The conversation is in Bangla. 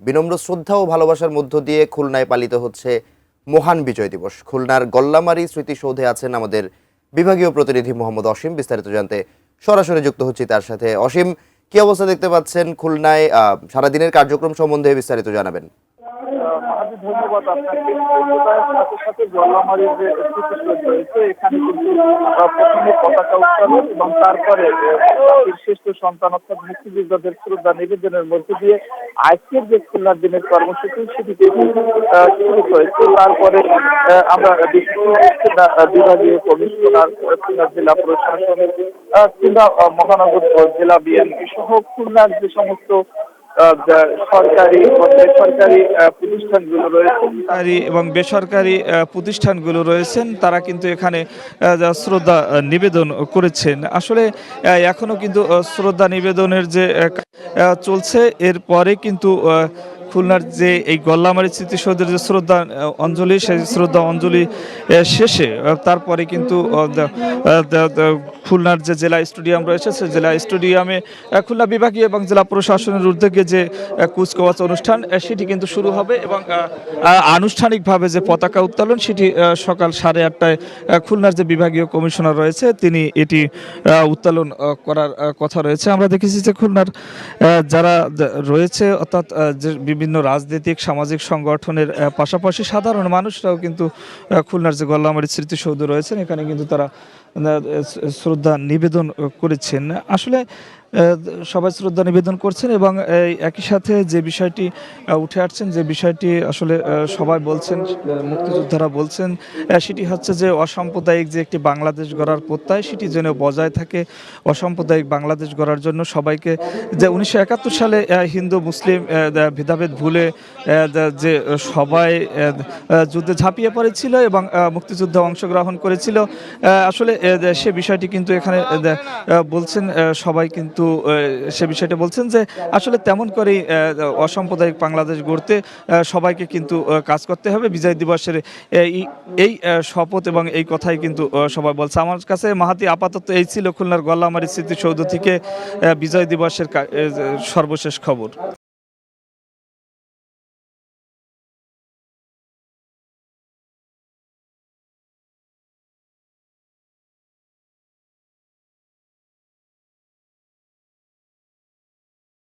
বিনম্র শ্রদ্ধা ও ভালোবাসার মধ্য দিয়ে খুলনায় পালিত হচ্ছে মহান বিজয় দিবস। খুলনার গল্লামারী স্মৃতিসৌধে আছেন আমাদের বিভাগীয় প্রতিনিধি মোহাম্মদ অসীম। বিস্তারিত জানতে সরাসরি যুক্ত হচ্ছি তার সাথে। অসীম, কি অবস্থা দেখতে পাচ্ছেন খুলনায়? সারাদিনের কার্যক্রম সম্বন্ধে বিস্তারিত জানাবেন। মাহাদি, ধন্যবাদ আপনাকে। সাথে সাথে গল্লামারীর যে স্মৃতিসৌধ রয়েছে এখানে কিন্তু প্রথমে পতাকা উত্তোলন এবং তারপরে শ্রেষ্ঠ সন্তান অর্থাৎ মুক্তিযোদ্ধাদের শ্রদ্ধা নিবেদনের মধ্যে দিয়ে আজকের যে খুলনার দিনের কর্মসূচি সেটি শুরু হয়েছে। তারপরে আমরা বিভাগীয় কমিশনার, খুলনা জেলা প্রশাসনের কিংবা মহানগর জেলা বিএনপি সহ খুলনার যে সমস্ত সরকারি ও বেসরকারি প্রতিষ্ঠানগুলো রয়েছে এবং বেসরকারি প্রতিষ্ঠানগুলো রয়েছেন তারা কিন্তু এখানে শ্রদ্ধা নিবেদন করেছেন। আসলে এখনো কিন্তু শ্রদ্ধা নিবেদনের যে চলছে, এরপরে কিন্তু খুলনার যে এই গল্লামারী স্মৃতিসৌধের যে শ্রদ্ধা অঞ্জলি, সেই শ্রদ্ধা অঞ্জলি শেষে তারপরে কিন্তু খুলনার যে জেলা স্টেডিয়াম রয়েছে সেই জেলা স্টেডিয়ামে খুলনা বিভাগীয় এবং জেলা প্রশাসনের উদ্যোগে যে কুচকাওয়াজ অনুষ্ঠান সেটি কিন্তু শুরু হবে এবং আনুষ্ঠানিকভাবে যে পতাকা উত্তোলন সেটি সকাল 8:30টায় খুলনার যে বিভাগীয় কমিশনার রয়েছে তিনি এটি উত্তোলন করার কথা রয়েছে। আমরা দেখেছি যে খুলনার যারা রয়েছে অর্থাৎ যে বিভিন্ন রাজনৈতিক সামাজিক সংগঠনের পাশাপাশি সাধারণ মানুষরাও কিন্তু খুলনার যে গল্লামারী স্মৃতিসৌধ রয়েছেন এখানে কিন্তু তারা শ্রদ্ধা নিবেদন করেছেন। আসলে সবাই শ্রদ্ধা নিবেদন করছেন এবং একই সাথে যে বিষয়টি উঠে আসছেন, যে বিষয়টি আসলে সবাই বলছেন, মুক্তিযোদ্ধারা বলছেন, সেটি হচ্ছে যে অসাম্প্রদায়িক যে একটি বাংলাদেশ গড়ার প্রত্যয় সেটি যেন বজায় থাকে। অসাম্প্রদায়িক বাংলাদেশ গড়ার জন্য সবাইকে, যে 1971 সালে হিন্দু মুসলিম ভেদাভেদ ভুলে যে সবাই যুদ্ধে ঝাঁপিয়ে পড়েছিল এবং মুক্তিযুদ্ধে অংশগ্রহণ করেছিল, আসলে সে বিষয়টি কিন্তু এখানে বলছেন সবাই কিন্তু সে বিষয়টা বলছেন যে আসলে তেমন করেই অসাম্প্রদায়িক বাংলাদেশ গড়তে সবাইকে কিন্তু কাজ করতে হবে। বিজয় দিবসের এই শপথ এবং এই কথাই কিন্তু সবাই বলছে। আমার কাছে মাহাতি আপাতত এই ছিল খুলনার গল্লামারী স্মৃতিসৌধ থেকে বিজয় দিবসের সর্বশেষ খবর।